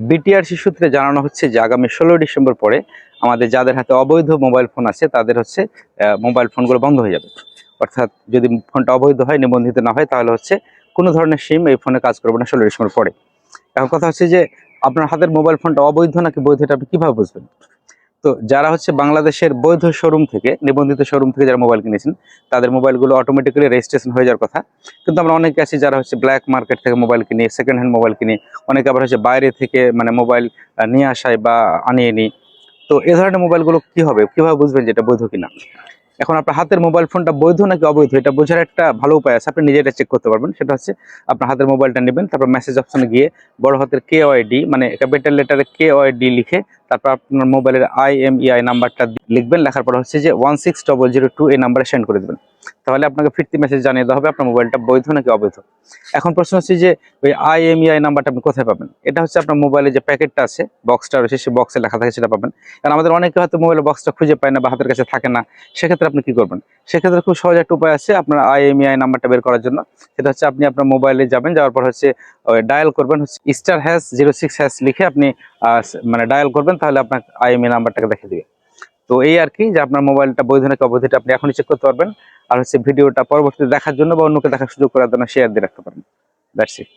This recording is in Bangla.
বিটিআরসি সূত্রে জানানো হচ্ছে যে আগামী 16 ডিসেম্বর পরে আমাদের যাদের হাতে অবৈধ মোবাইল ফোন আছে তাদের হচ্ছে মোবাইল ফোনগুলো বন্ধ হয়ে যাবে। অর্থাৎ যদি ফোনটা অবৈধ হয়, নিবন্ধিত না হয়, তাহলে হচ্ছে কোনো ধরনের সিম এই ফোনে কাজ করবে না 16 ডিসেম্বর পরে। এখন কথা হচ্ছে যে আপনার হাতের মোবাইল ফোনটা অবৈধ নাকি বৈধ, এটা আপনি কিভাবে বুঝবেন? তো যারা হচ্ছে বাংলাদেশের বৈধ শোরুম থেকে, নিবন্ধিত শোরুম থেকে যারা মোবাইল কিনেছেন, তাদের মোবাইলগুলো অটোমেটিক্যালি রেজিস্ট্রেশন হয়ে যাওয়ার কথা। কিন্তু আমরা অনেকে আছি যারা হচ্ছে ব্ল্যাক মার্কেট থেকে মোবাইল কিনি, সেকেন্ড হ্যান্ড মোবাইল কিনি, অনেকে আবার হচ্ছে বাইরে থেকে মানে মোবাইল নিয়ে আসায় বা আনিয়ে নিই। তো এ ধরনের মোবাইলগুলো কি হবে, কিভাবে বুঝবেন যে এটা বৈধ কিনা? এখন আপনার হাতের মোবাইল ফোনটা বৈধ নাকি অবৈধ এটা বোঝার একটা ভালো উপায় আছে, আপনি নিজে এটা চেক করতে পারবেন। সেটা হচ্ছে আপনার হাতের মোবাইলটা নেবেন, তারপর মেসেজ অপশনে গিয়ে বড় হাতের KOID মানে ক্যাপিটাল লেটারে KOID লিখে তারপর আপনার মোবাইলের IMEI নাম্বারটা লিখবেন। লেখার পর হচ্ছে যে 16002 এই নাম্বারে সেন্ড করে দেবেন। তাহলে আপনাকে ফিরতি মেসেজ জানিয়ে দেওয়া হবে আপনার মোবাইলটা বৈধ নাকি অবৈধ। এখন প্রশ্ন হচ্ছে যে ওই IMEI নাম্বারটা আপনি কোথায় পাবেন? এটা হচ্ছে আপনার মোবাইলে যে প্যাকেটটা আছে, বক্সটা রয়েছে, সেই বক্সে লেখা থাকে, সেটা পাবেন। কারণ আমাদের অনেকে হয়তো মোবাইলের বক্সটা খুঁজে পায় না বা হাতের কাছে থাকে না। সেক্ষেত্রে আপনি কি করবেন? সেক্ষেত্রে খুব সহজ একটা উপায় আছে আপনার IMEI নাম্বারটা বের করার জন্য। সেটা হচ্ছে আপনি আপনার মোবাইলে যাবেন, যাওয়ার পর হচ্ছে ডায়াল করবেন, হচ্ছে *#06# লিখে আপনি মানে ডায়াল করবেন, তাহলে আপনার IMEI নাম্বারটাকে দেখে দিবে। তো এই আর কি, যে আপনার মোবাইলটা বৈধ নাকি অবৈধ এটা আপনি এখনই চেক করতে পারবেন। আর হচ্ছে ভিডিওটা পরবর্তীতে দেখার জন্য বা অন্যকে দেখার সুযোগ করার জন্য শেয়ার দিয়ে রাখতে পারেন। That's it.